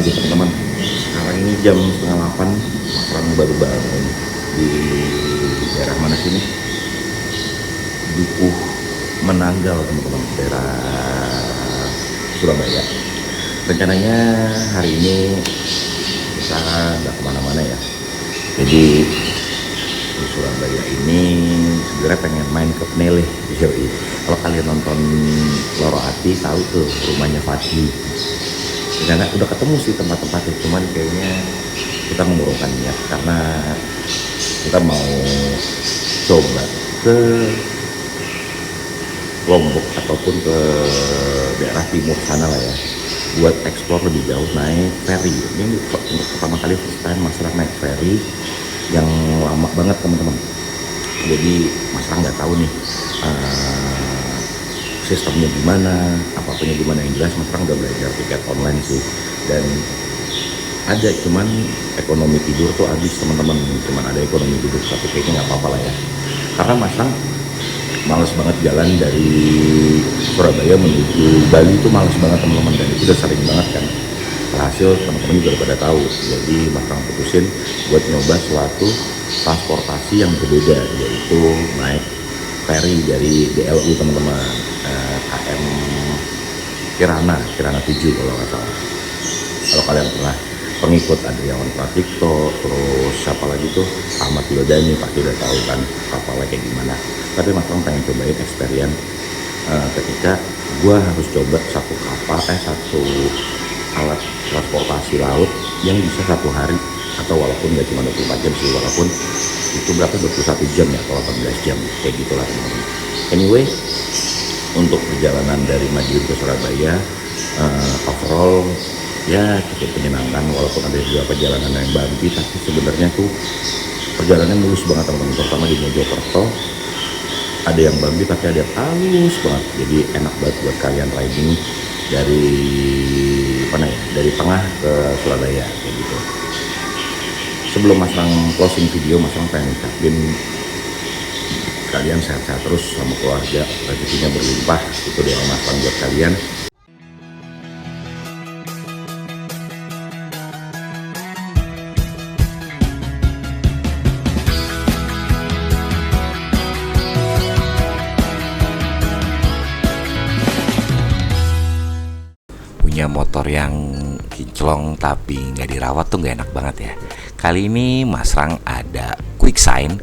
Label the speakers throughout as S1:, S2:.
S1: pagi teman-teman. Sekarang ini jam setengah 8, orang baru bangun di daerah mana sini? Dukuh Menanggal teman-teman, daerah Surabaya. Rencananya hari ini kita nggak kemana-mana ya. Jadi di Surabaya ini sebenarnya pengen main ke Peneleh. Kalau kalian nonton Loro Ati tahu tuh rumahnya Fadli. Udah ketemu sih tempat-tempatnya, cuman kayaknya kita mengurungkan niat karena kita mau coba ke Lombok ataupun ke daerah timur sana lah ya, buat eksplor lebih jauh naik ferry. Ini untuk pertama kali first time Mas Rang naik ferry yang lama banget teman-teman. Jadi Mas Rang nggak tahu nih sistemnya gimana, apapun gimana. Yang jelas Mas Rang udah belajar tiket online sih, dan ada cuman ekonomi tidur tuh habis teman-teman. Cuman ada ekonomi tidur, tapi kayaknya nggak apa-apa lah ya, karena Mas Rang males banget jalan dari Surabaya menuju Bali. Itu males banget teman-teman, dan itu udah sering banget kan. Hasil teman-teman juga udah pada tahu. Jadi Mas Rang putusin buat nyoba suatu transportasi yang berbeda, yaitu naik ferry dari DLU teman-teman, KM Kirana 7 kalau nggak salah. Kalau kalian pernah pengikut Adriawan Pratikto, terus siapa lagi tuh Ahmad Yodani, pasti udah tahu kan kapalnya kayak gimana. Tapi Mas Rang pengen cobain experience ketika gue harus coba satu alat transportasi laut yang bisa satu hari, atau walaupun nggak cuma 24 jam sih, walaupun itu berapa 21 jam ya atau 18 jam kayak gitulah teman-teman. Anyway, untuk perjalanan dari Madiun ke Surabaya overall ya cukup menyenangkan, walaupun ada beberapa perjalanan yang bumpy, tapi sebenarnya tuh perjalanannya mulus banget teman-teman. Terutama di Mojokerto ada yang bumpy tapi ada yang halus banget, jadi enak banget buat kalian riding dari mana ya, dari tengah ke Surabaya kayak gitu. Sebelum Mas Rang closing video, Mas Rang pengen ucapin kalian sehat-sehat terus sama keluarga, rezekinya berlimpah. Itu doa Mas Rang buat kalian. Punya motor yang kinclong tapi nggak dirawat tuh nggak enak banget ya. Kali ini Mas Rang ada quick sign,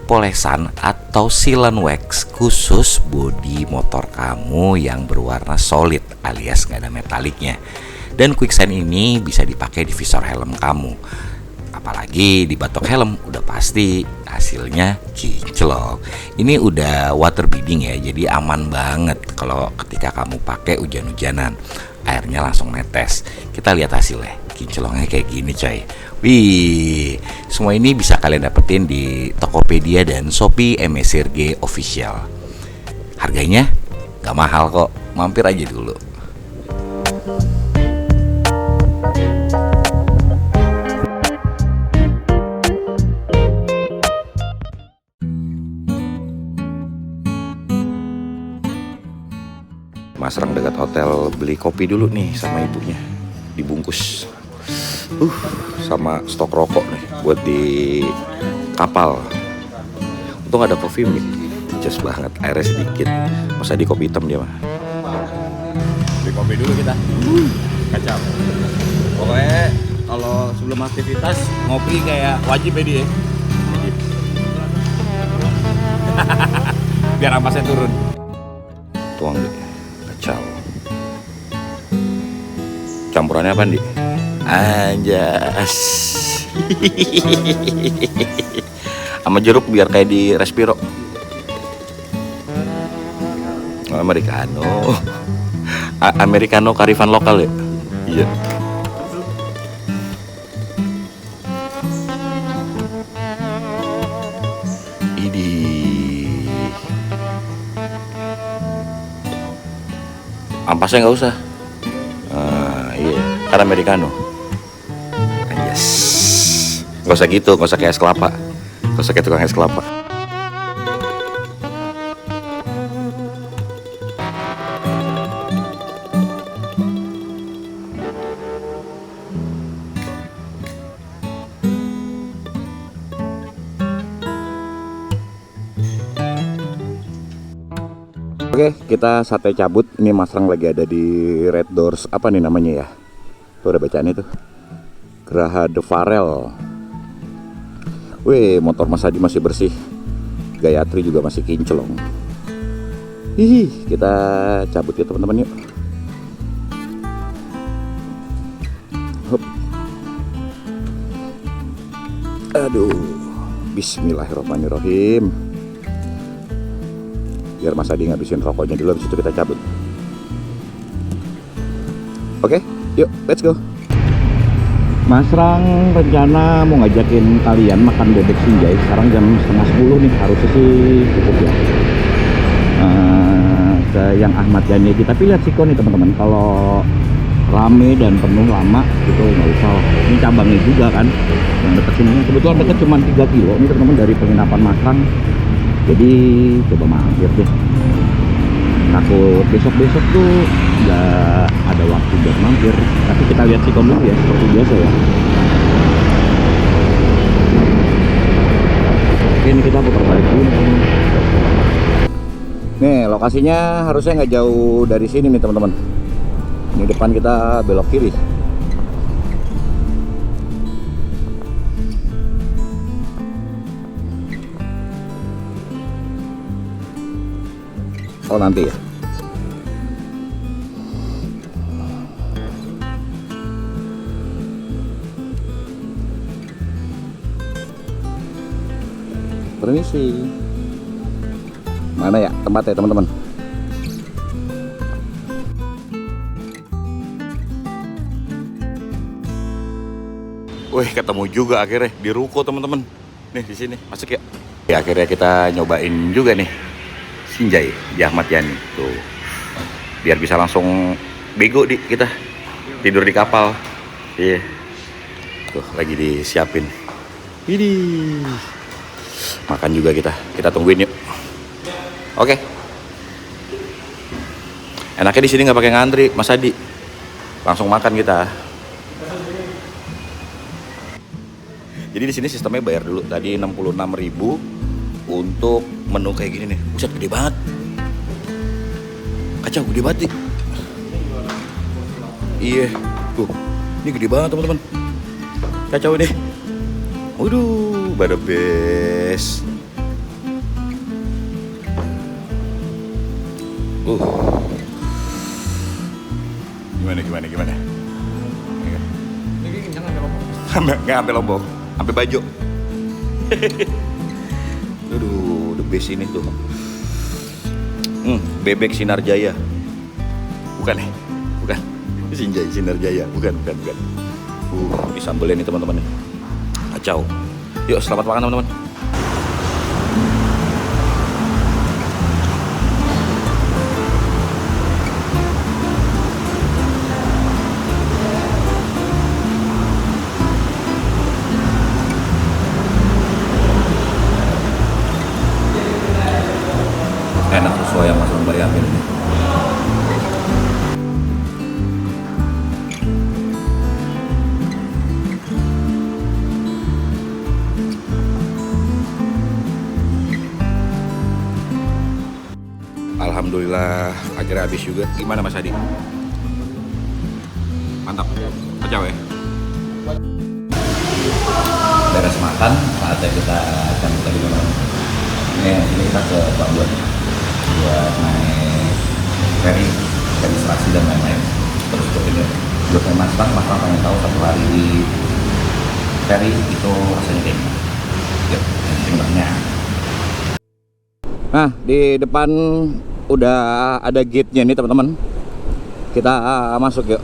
S1: polesan atau seal and wax khusus bodi motor kamu yang berwarna solid alias nggak ada metaliknya. Dan quick sign ini bisa dipakai di visor helm kamu, apalagi di batok helm. Udah pasti hasilnya kinclong. Ini udah water beading ya, jadi aman banget kalau ketika kamu pakai hujan-hujanan, airnya langsung netes. Kita lihat hasilnya, kinclongnya kayak gini coy. Wih, semua ini bisa kalian dapetin di Tokopedia dan Shopee MSRG Official. Harganya gak mahal kok, mampir aja dulu. Mas Rang dekat hotel beli kopi dulu nih sama ibunya, dibungkus sama stok rokok nih buat di kapal. Untung ada kopi mik, just banget, airnya sedikit. Masa di kopi hitam dia mah.
S2: Beli kopi dulu kita. Kacau. Pokoknya kalau sebelum aktivitas ngopi kayak wajib ya dia. Wajib. Biar ampasnya turun.
S1: Tuang deh. Kacau. Campurannya apa Di? Anjas. Sama jeruk biar kayak di Respiro. Americano. Americano karifan lokal ya? Iya. Idih. Ampasnya nggak usah. Iya, kan Americano. Yes. Nggak usah gitu, nggak usah kayak es kelapa. Nggak usah kayak tukang es kelapa. Oke, kita sate cabut. Ini Mas Rang lagi ada di Red Doors. Apa nih namanya ya? Tuh ada bacaan itu. Geraha De Farel. Wih, motor Mas Hadi masih bersih. Gayatri juga masih kinclong. Hihi, kita cabut ya teman-teman yuk. Hup. Aduh, bismillahirrahmanirrahim. Biar Mas Hadi ngabisin rokoknya dulu, habis itu kita cabut. Oke, yuk, let's go. Mas Rang rencana mau ngajakin kalian makan bebek sinjai. Sekarang jam 9:30 nih, harusnya sih cukup ya. Ke yang Ahmad Yani aja. Tapi lihat siko nih teman-teman, kalau rame dan penuh lama gitu nggak usah. Ini cabangnya juga kan, yang dekat sini. Kebetulan dekat cuma 3 kilo ini teman-teman dari penginapan Mas Rang. Jadi coba mampir deh. Takut besok-besok tuh nggak ada waktu buat mampir. Tapi kita lihat siko dulu ya, seperti biasa ya. Oke, ini kita putar balik dulu. Nih lokasinya harusnya nggak jauh dari sini nih teman-teman. Ini depan kita belok kiri. Oh nanti ya. Permisi. Mana ya tempatnya teman-teman? Wih, ketemu juga akhirnya di ruko teman-teman. Nih di sini, masuk ya. Ya akhirnya kita nyobain juga nih sinjai di Ahmad Yani tuh. Biar bisa langsung bego di kita tidur di kapal. Iya. Tuh lagi disiapin. Widih. Makan juga kita tungguin yuk. Oke. Enaknya di sini nggak pakai ngantri, Mas Hadi. Langsung makan kita. Jadi di sini sistemnya bayar dulu. Tadi 66.000 untuk menu kayak gini nih. Buset, gede banget. Kacau, gede banget nih. Iya, tuh. Ini gede banget teman-teman. Kacau ini. Waduh, pada best. Gimana? Ini kenyang sampai Lombok. Nggak sampai Lombok, sampai Bajo. Aduh, the best ini tuh. Bebek Sinar Jaya. Bukan ya? Bukan. Sinjai Sinar Jaya. Bukan. Ini sambelnya nih teman-teman. Kacau. Yuk, selamat makan teman-teman. Enak sesuai yang Mas bayangin. Alhamdulillah akhirnya habis juga. Gimana Mas Hadi? Mantap. Kacau ya. Beres makan, saatnya kita cabut lagi teman-teman. Ini kita ke pelabuhan buat naik ferry, registrasi dan lain-lain. Terus untuk ini, buat Mas Rang pengen tahu 1 hari di ferry itu rasanya kayak gimana. Yuk, tinggalnya. Nah, di depan udah ada gate-nya nih teman-teman. Kita masuk yuk.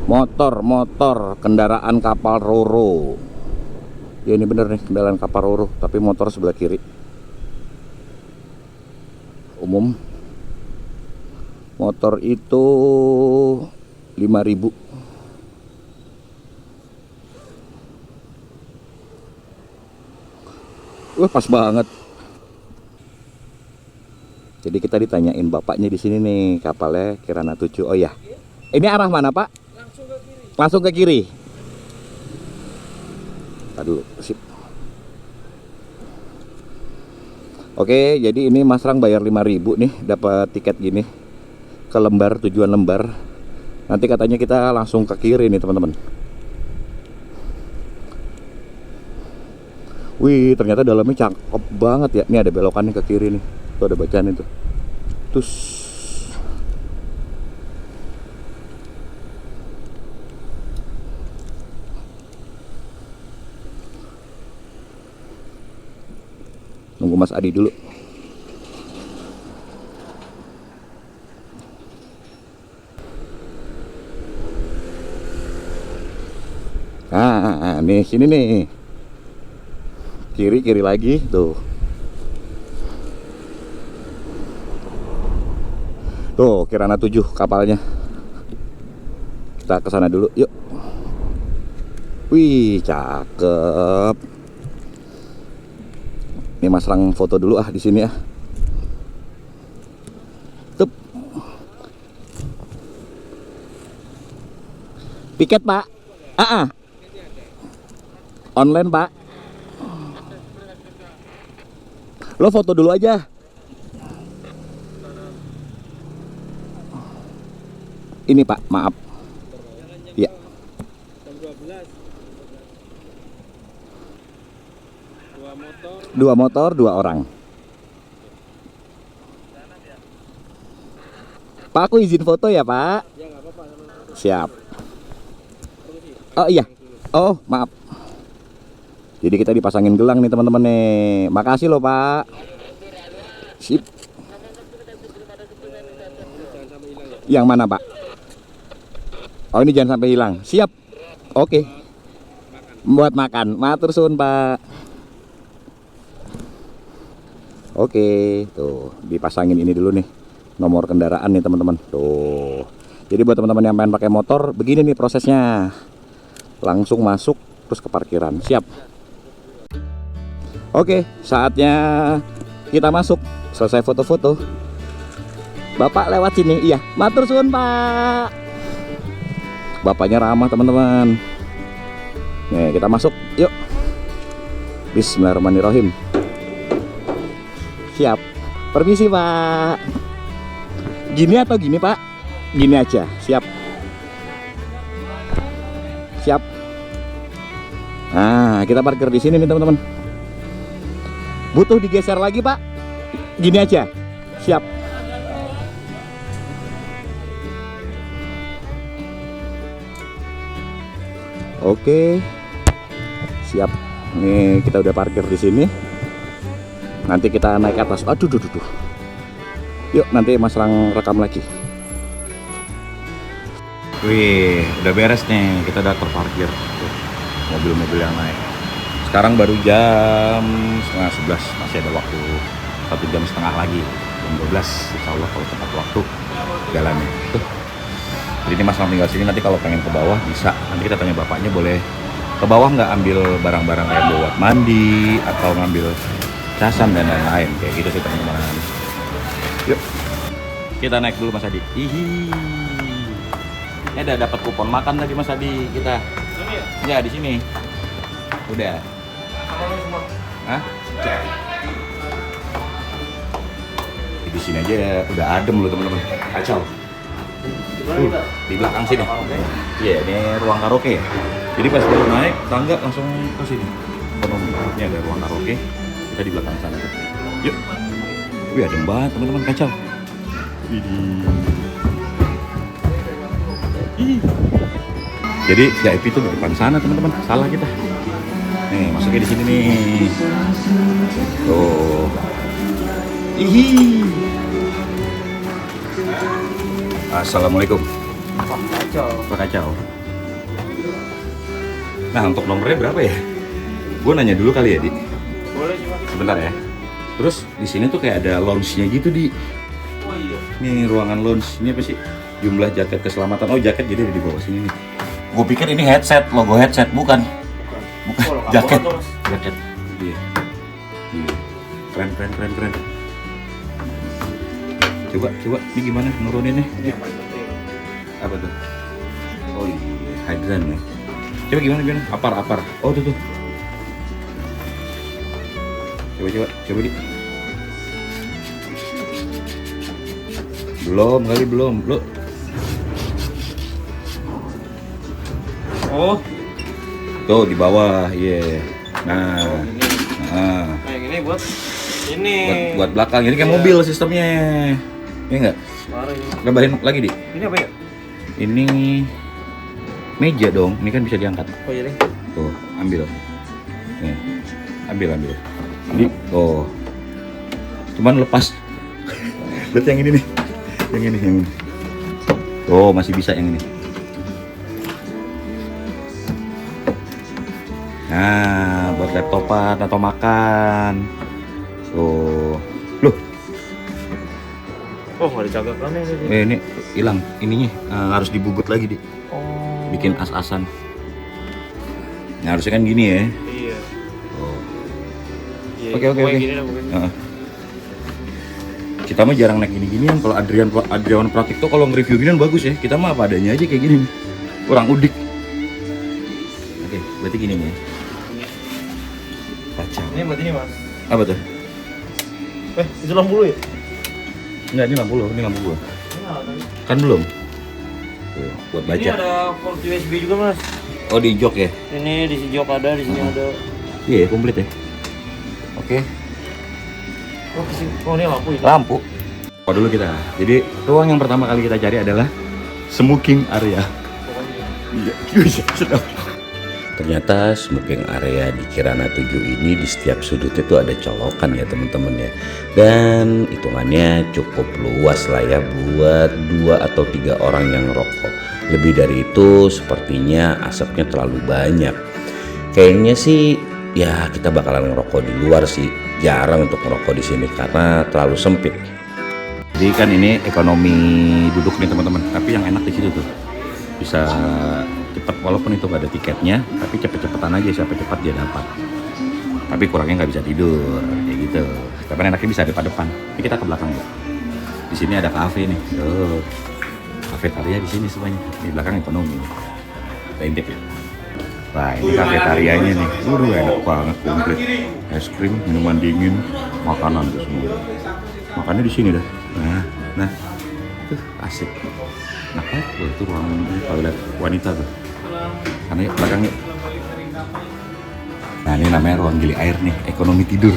S1: Motor, kendaraan kapal Roro. Ya ini bener nih, kendaraan kapal Roro, tapi motor sebelah kiri. Umum. Motor itu 5.000. Wah, pas banget. Jadi kita ditanyain bapaknya di sini nih, kapalnya Kirana 7. Oh ya. Ini arah mana, Pak? Langsung ke kiri. Aduh, sip. Oke, jadi ini Mas Rang bayar 5.000 nih, dapat tiket gini ke Lembar, tujuan Lembar. Nanti katanya kita langsung ke kiri nih teman-teman. Wih, ternyata dalamnya cakep banget ya. Ini ada belokannya ke kiri nih. Tuh ada bacaan itu. Terus nunggu Mas Adi dulu. Nih sini nih. Kiri lagi tuh. Tuh, Kirana 7 kapalnya. Kita ke sana dulu, yuk. Wih, cakep. Ini Mas Rang foto dulu di sini ya. Tup. Piket, Pak. Online, Pak. Lo foto dulu aja. Ini Pak, maaf. Ya. Dua motor, 2 orang. Pak, aku izin foto ya, Pak. Siap. Oh iya. Oh, maaf. Jadi kita dipasangin gelang nih teman-teman nih. Makasih loh, Pak. Sip. Yang mana, Pak? Oh, ini jangan sampai hilang. Siap. Oke. Buat makan. Matur suwun, Pak. Oke, tuh dipasangin ini dulu nih. Nomor kendaraan nih, teman-teman. Tuh. Jadi buat teman-teman yang main pakai motor, begini nih prosesnya. Langsung masuk terus ke parkiran. Siap. Oke, saatnya kita masuk. Selesai foto-foto. Bapak lewat sini. Iya, matur suwun, Pak. Bapaknya ramah, teman-teman. Nih, kita masuk. Yuk. Bismillahirrahmanirrahim. Siap. Permisi, Pak. Gini atau gini, Pak? Gini aja. Siap. Siap. Nah, kita parkir di sini nih, teman-teman. Butuh digeser lagi, Pak? Gini aja. Siap. Oke. Siap. Nih, kita udah parkir di sini. Nanti kita naik ke atas. Aduh. Yuk, nanti Mas Rang rekam lagi. Wih, udah beres nih. Kita udah terparkir. Tuh, mobil-mobil yang naik. Sekarang baru jam 10:30, masih ada waktu 1 jam setengah lagi. Jam 12, insya Allah kalau tepat waktu jalannya. Tuh. Jadi ini Mas Rang tinggal sini, nanti kalau pengen ke bawah bisa. Nanti kita tanya bapaknya boleh ke bawah nggak ambil barang-barang kayak buat mandi atau ngambil casan dan lain-lain. Kayak gitu sih teman-teman. Yuk. Kita naik dulu Mas Adi. Hihi. Ini ada dapat kupon makan tadi Mas Adi kita. Ya di sini. Udah. Hah? Di sini aja ya, udah adem loh teman-teman. Kacau. Di belakang sini. Iya, ini ruang karaoke ya. Jadi pas baru naik tangga langsung ke sini. Ini ada ruang karaoke. Kita di belakang sana tuh. Yuk. Wih, adem banget teman-teman, kacau. Jadi VIP itu di depan sana teman-teman. Salah kita. Nih, masuknya di sini nih. Tuh. Assalamualaikum. Pak Kacau. Nah, untuk nomornya berapa ya? Gue nanya dulu kali ya, Di.
S2: Boleh coba.
S1: Sebentar ya. Terus di sini tuh kayak ada lounge-nya gitu, Di.
S2: Oh iya.
S1: Ini ruangan lounge. Ini apa sih? Jumlah jaket keselamatan. Oh, jaket jadi di bawah sini nih. Gue pikir ini headset, logo headset, bukan. Jaket. Jaket. Iya. Iya. Keren. Coba, ini gimana nuruninnya?
S2: Ini yang paling penting.
S1: Apa tuh? Oh iya, hydran ya. Coba gimana? Apar. Oh tuh. Coba Di. Belum kali belum. Lu.
S2: Oh,
S1: Tuh di bawah, iya. Nah,
S2: ini.
S1: nah.
S2: Kayak gini buat ini.
S1: Buat belakang. Ini kayak
S2: Iya.
S1: mobil sistemnya. Iya enggak?
S2: Parah ini.
S1: Lebarin lagi, Di.
S2: Ini apa ya?
S1: Ini meja dong. Ini kan bisa diangkat.
S2: Oh iya deh.
S1: Tuh, ambil. Nih. Ambil. Ini, tuh. Cuman lepas. Berarti yang ini nih. Yang ini. Tuh, masih bisa yang ini. Nah, buat laptopan atau makan. Tuh. Loh,
S2: Oh, nggak dicagakkan ini.
S1: ini hilang ininya. Harus dibugut lagi, Di.
S2: Oh.
S1: Bikin as-asan. Nah, harusnya kan gini ya.
S2: Iya.
S1: Oh.
S2: Iya,
S1: Oke.
S2: pokoknya gini lah pokoknya.
S1: Heeh. Kita mah jarang naik gini-ginian. Kalau Adrian Pratik tuh kalau nge-review ginian bagus ya. Kita mah apa adanya aja kayak gini nih. Kurang udik. Oke, berarti gini nih. Kacau.
S2: Ini buat ini, Mas.
S1: Apa tuh?
S2: Itu lampu lu ya?
S1: Enggak, ini lampu lo, ini lampu gua. Kan belum. Tuh, buat
S2: Ini
S1: baca.
S2: ada port USB juga, Mas.
S1: Oh, di jok ya?
S2: Ini di si jok ada, di sini ada.
S1: Iya, komplit ya. Oke.
S2: Oh, ini lampu ini.
S1: Lampu. Oh, dulu kita. Jadi, ruang yang pertama kali kita cari adalah smoking area. Iya, sedap. Ternyata smoking area di Kirana 7 ini di setiap sudutnya tuh ada colokan ya teman-teman ya. Dan hitungannya cukup luas lah ya buat 2 atau 3 orang yang rokok. Lebih dari itu sepertinya asapnya terlalu banyak. Kayaknya sih ya kita bakalan ngerokok di luar sih. Jarang untuk ngerokok di sini karena terlalu sempit. Jadi kan ini ekonomi duduk nih teman-teman. Tapi yang enak di situ tuh bisa cepet walaupun itu gak ada tiketnya, tapi cepet-cepetan aja siapa cepat dia dapat. Tapi kurangnya nggak bisa tidur kayak gitu. Tapi enaknya bisa ada depan. Ini kita ke belakang tuh. Di sini ada kafe nih. Tuh. Kafetaria di sini semuanya. Di belakang ekonomi. Kita intip ya. Wah, ini kafetarianya nih. Enak banget komplit. Es krim, minuman dingin, makanan tuh semua. Makannya di sini dah. Nah. Tuh, asik. Nah, itu ruang toilet wanita tuh. Karena yuk, belakang yuk. Nah, ini namanya ruang gili air nih, ekonomi tidur.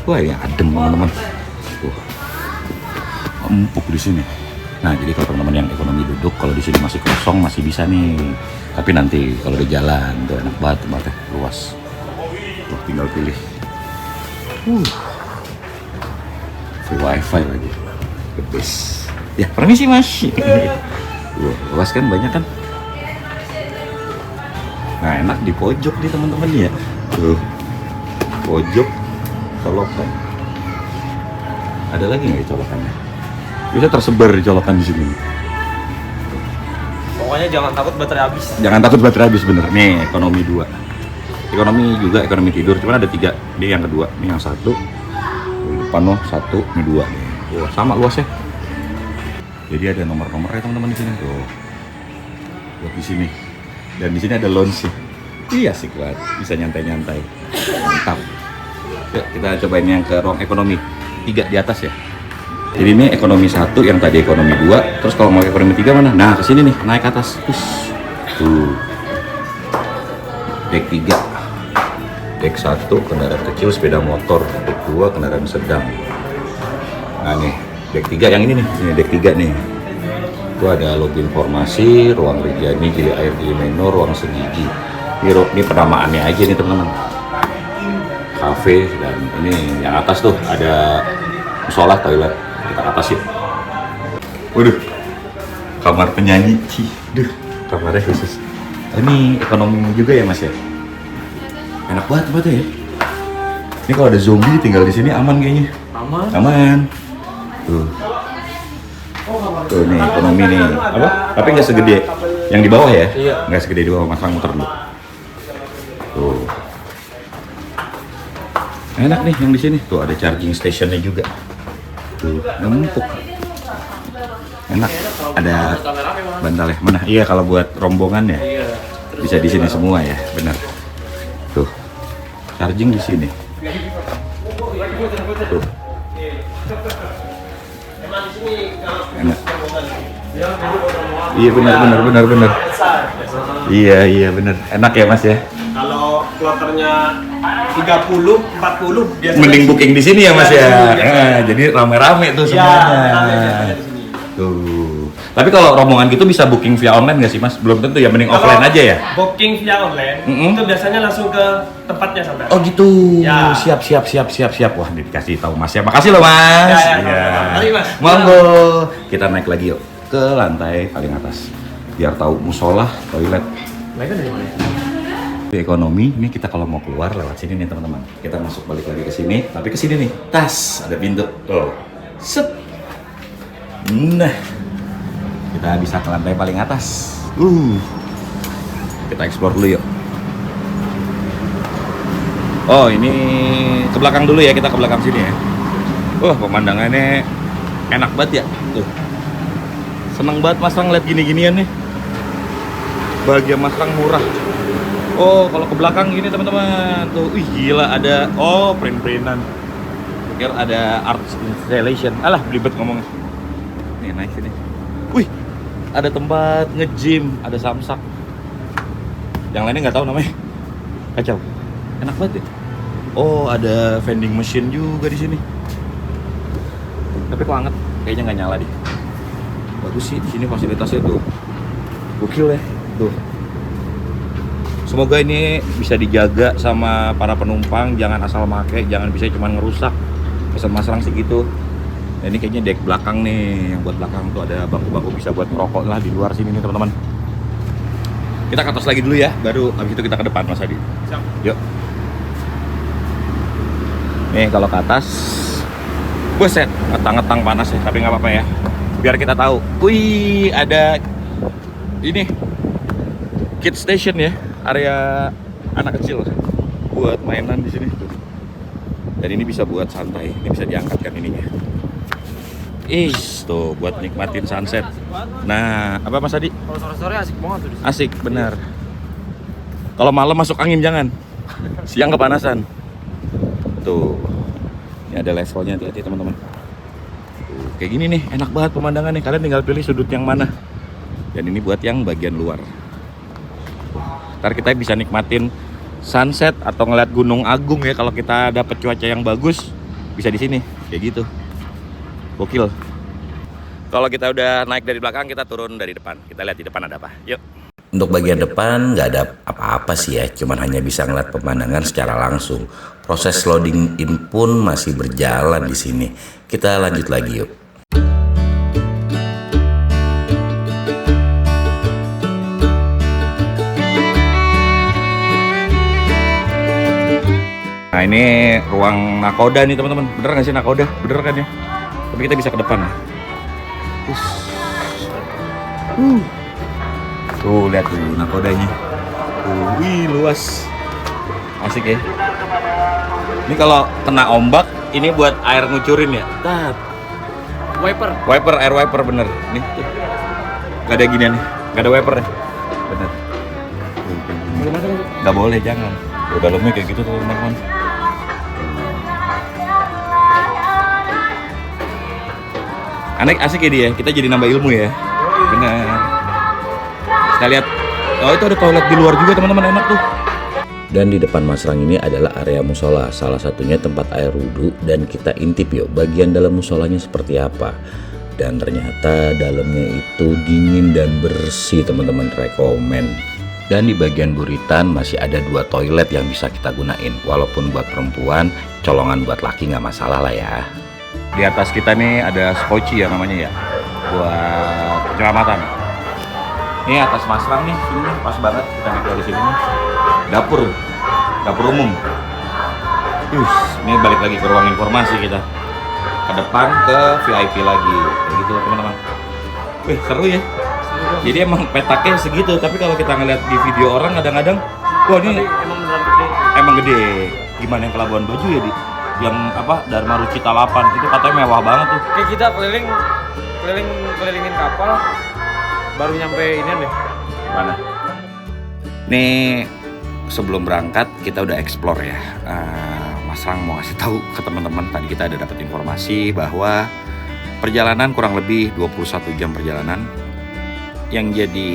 S1: Wah, ya adem teman-teman. Empuk di sini. Nah, jadi kalau teman-teman yang ekonomi duduk, kalau di sini masih kosong masih bisa nih. Tapi nanti kalau udah jalan, tuh enak banget tempatnya, luas. Tuh, tinggal pilih. Free wifi lagi. The best. Ya, permisi mas. Wah, luas kan, banyak kan. Nah, enak di pojok nih teman-teman ya. Tuh, pojok colokan. Ada lagi nggak colokannya? Bisa tersebar di colokan di sini.
S2: Pokoknya jangan takut baterai habis.
S1: Jangan takut baterai habis, bener. Nih, ekonomi 2. Ekonomi juga ekonomi tidur, cuman ada 3. Ini yang kedua, ini yang 1. Di depan loh 1, ini 2. Wah, sama luasnya. Jadi ada nomor-nomornya teman-teman di sini tuh. Buat di sini. Dan di sini ada lounge sih. Iya asik banget, bisa nyantai-nyantai. Mantap. Yuk kita cobain yang ke ruang ekonomi 3 di atas ya. Jadi ini ekonomi 1, yang tadi ekonomi 2. Terus kalau mau ekonomi 3 mana? Nah kesini nih, naik ke atas. Tuh. Deck 3. Deck 1 kendaraan kecil, sepeda motor. Deck 2 kendaraan sedang. Nah nih, deck 3 yang ini nih. Ini deck 3 nih. Itu ada lobby informasi, ruang Rijani, Gili Air, Gili Menor, ruang Segigi. Ini penamaannya aja nih teman-teman. Cafe, dan ini yang atas tuh ada musola, toilet. Kita ke atas yuk. Waduh, kamar penyanyi. Duh, kamarnya khusus. Ini ekonomi juga ya mas ya? Enak banget tempatnya ya. Ini kalau ada zombie tinggal di sini aman kayaknya.
S2: Aman.
S1: Aman. Tuh. Tuh nih ekonomi nih. Apa? Tapi nggak segede yang di bawah ya?
S2: Iya.
S1: Nggak segede di bawah, mas muter dulu. Tuh. Enak nih yang di sini. Tuh ada charging stationnya juga. Tuh, empuk. Enak. Ada bantalnya. Mana? Iya kalau buat rombongan ya.
S2: Iya.
S1: Bisa di sini semua ya, benar. Tuh. Charging di sini. Tuh.
S2: Enak. Iya benar. Iya benar. Enak ya Mas ya.
S3: Kalau kloternya 30, 40 biasanya
S2: Mending booking di sini ya Mas ya. Jadi rame-rame tuh
S3: Iya,
S2: semuanya.
S3: rame biasanya di sini.
S2: Tuh. Tapi kalau rombongan gitu bisa booking via online nggak sih Mas? Belum tentu ya, mending
S3: Kalau
S2: offline aja ya.
S3: Booking via online itu biasanya langsung ke tempatnya sampai.
S2: Oh gitu.
S3: Ya.
S2: Siap. Wah, dikasih tahu Mas ya. Makasih loh Mas.
S3: Ya, sama-sama. Mari, Mas.
S2: Monggo. Kita naik lagi yuk ke lantai paling atas. Biar tahu musola, toilet.
S3: Mereka dari mana?
S2: Di ekonomi, ini kita kalau mau keluar lewat sini nih teman-teman. Kita masuk balik lagi ke sini, tapi ke sini nih. Tas, ada pintu. Tuh. Set. Nah. Kita bisa ke lantai paling atas. Kita explore dulu yuk. Oh, ini ke belakang dulu ya, kita ke belakang sini ya. Pemandangannya enak banget ya. Tuh. Seneng banget Mas Rang lihat gini-ginian nih. Bahagia Mas Rang murah. Oh, kalau ke belakang gini teman-teman. Tuh, wih gila ada print-printan. Pikir ada art installation. Alah, belibet ngomongnya. Nih, naik sini. Wih, ada tempat nge-gym, ada samsak. Yang lainnya nggak tahu namanya. Kacau. Enak banget ya. Oh, ada vending machine juga di sini. Tapi kok anget? Kayaknya nggak nyala deh. Bagus sih di sini fasilitasnya tuh. Gokil ya. Tuh. Semoga ini bisa dijaga sama para penumpang, jangan asal make, jangan bisa cuma ngerusak. Pesan Mas Rang sih gitu. Nah, ini kayaknya deck belakang nih, yang buat belakang tuh ada bangku-bangku bisa buat ngerokok lah di luar sini nih teman-teman. Kita ke atas lagi dulu ya, baru habis itu kita ke depan Mas Adi.
S3: Siap.
S2: Yuk. Nih kalau ke atas, buset, ngetang-ngetang panas ya, tapi nggak apa-apa ya. Biar kita tahu. Wih, ada ini kid station ya, area anak kecil buat mainan di sini. Dan ini bisa buat santai, ini bisa diangkat kan ininya. Tuh buat nikmatin sunset. Nah, apa Mas Adi?
S3: Kalau sore-sore asik banget tuh di sini.
S2: Asik, benar. Kalau malam masuk angin jangan. Siang kepanasan. Tuh. Ini ada levelnya, hati-hati teman-teman. Tuh, kayak gini nih, enak banget pemandangannya. Kalian tinggal pilih sudut yang mana. Dan ini buat yang bagian luar. Ntar kita bisa nikmatin sunset atau ngeliat Gunung Agung ya kalau kita dapet cuaca yang bagus, bisa di sini kayak gitu. Gokil. Kalau kita udah naik dari belakang, kita turun dari depan. Kita lihat di depan ada apa. Yuk.
S1: Untuk bagian depan nggak ada apa-apa sih ya, cuman hanya bisa ngeliat pemandangan secara langsung. Proses loading in pun masih berjalan di sini. Kita lanjut lagi yuk.
S2: Nah ini ruang nakoda nih teman-teman. Bener nggak sih nakoda? Bener kan ya? Tapi kita bisa ke depan. Tuh lihat tuh nakodanya. Wih luas. Asik ya. Ini kalau kena ombak, ini buat air ngucurin ya. Wiper, air wiper bener. Nih tuh. Gak ada ginian nih. Gak ada wiper nih. Bener. Gak boleh, jangan. Udah dalamnya kayak gitu tuh teman-teman. Asik ya dia, kita jadi nambah ilmu ya. Benar. Kita lihat, oh itu ada toilet di luar juga teman-teman, enak tuh.
S1: Dan di depan Mas Rang ini adalah area musola, salah satunya tempat air wudhu. Dan kita intip yuk bagian dalam musolanya seperti apa. Dan ternyata dalamnya itu dingin dan bersih teman-teman, rekomen. Dan di bagian buritan masih ada 2 toilet yang bisa kita gunain. Walaupun buat perempuan, colongan buat laki nggak masalah lah ya.
S2: Di atas kita nih ada skoci ya namanya ya, buat penyelamatan. Ini atas Mas Rang nih, sini nih, pas banget kita naik dari sini nih. Dapur umum. Ini balik lagi ke ruang informasi kita. Ke depan ke VIP lagi, kayak gitu teman-teman. Wih seru ya. Jadi emang petaknya segitu, tapi kalau kita ngeliat di video orang kadang-kadang, wah ini emang gede. Gimana yang ke Labuan Bajo ya di? Yang apa Dharma Rucita 8 itu katanya mewah banget tuh.
S3: Kayak kita kelilingin kapal baru nyampe ini deh.
S2: Mana? Nih sebelum berangkat kita udah explore ya. Mas Rang mau kasih tahu ke teman-teman, tadi kita ada dapat informasi bahwa Perjalanan kurang lebih 21 jam perjalanan. Yang jadi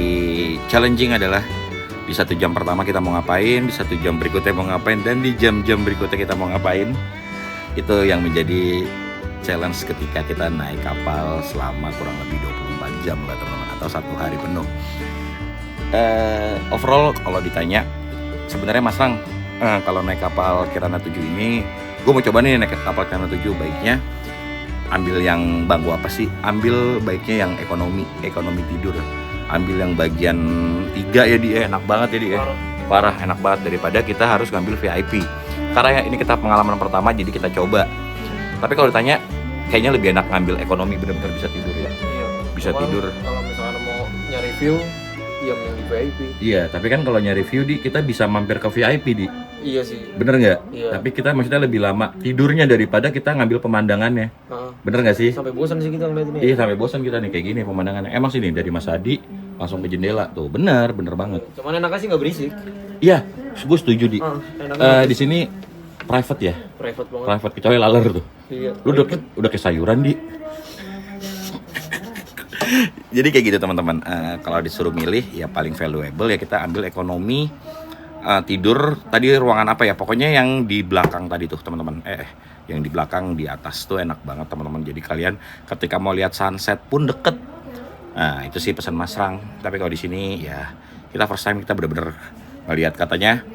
S2: challenging adalah di 1 jam pertama kita mau ngapain, di 1 jam berikutnya mau ngapain, dan di jam-jam berikutnya kita mau ngapain. Itu yang menjadi challenge ketika kita naik kapal selama kurang lebih 24 jam lah teman-teman, atau 1 hari penuh. Overall kalau ditanya, sebenarnya Mas Rang, kalau naik kapal Kirana 7 ini, gue mau coba nih naik kapal Kirana 7, baiknya ambil yang bangku apa sih? Ambil baiknya yang ekonomi tidur. Ambil yang bagian 3 ya dia, enak banget ya dia. Parah, enak banget daripada kita harus ngambil VIP. Karena ya ini kita pengalaman pertama jadi kita coba. Tapi kalau ditanya, kayaknya lebih enak ngambil ekonomi, bener-bener bisa tidur ya.
S4: Iya.
S2: Bisa tidur.
S4: Kalau misalnya mau nyari view, iya yang di VIP.
S2: Iya, tapi kan kalau nyari view kita bisa mampir ke VIP di.
S4: Iya sih.
S2: Bener nggak?
S4: Iya.
S2: Tapi kita maksudnya lebih lama tidurnya daripada kita ngambil pemandangannya. Bener nggak sih?
S4: Sampai bosan sih kita ngeliat ini.
S2: Iya, sampai bosan kita nih kayak gini pemandangannya. Emang sih nih dari Mas Adi langsung ke jendela tuh, bener banget.
S4: Cuman enaknya sih nggak berisik.
S2: Iya, gue setuju di. Di sini private ya,
S4: Private banget.
S2: private kecuali laler tuh.
S4: Iya.
S2: Lu udah kayak sayuran di. Jadi kayak gitu teman-teman. Kalau disuruh milih ya paling valuable ya kita ambil ekonomi. Tidur tadi ruangan apa ya? Pokoknya yang di belakang tadi tuh teman-teman. Yang di belakang di atas tuh enak banget teman-teman. Jadi kalian ketika mau lihat sunset pun deket. Nah itu sih pesan Mas Rang. Tapi kalau di sini ya kita first time kita bener-bener ngelihat katanya.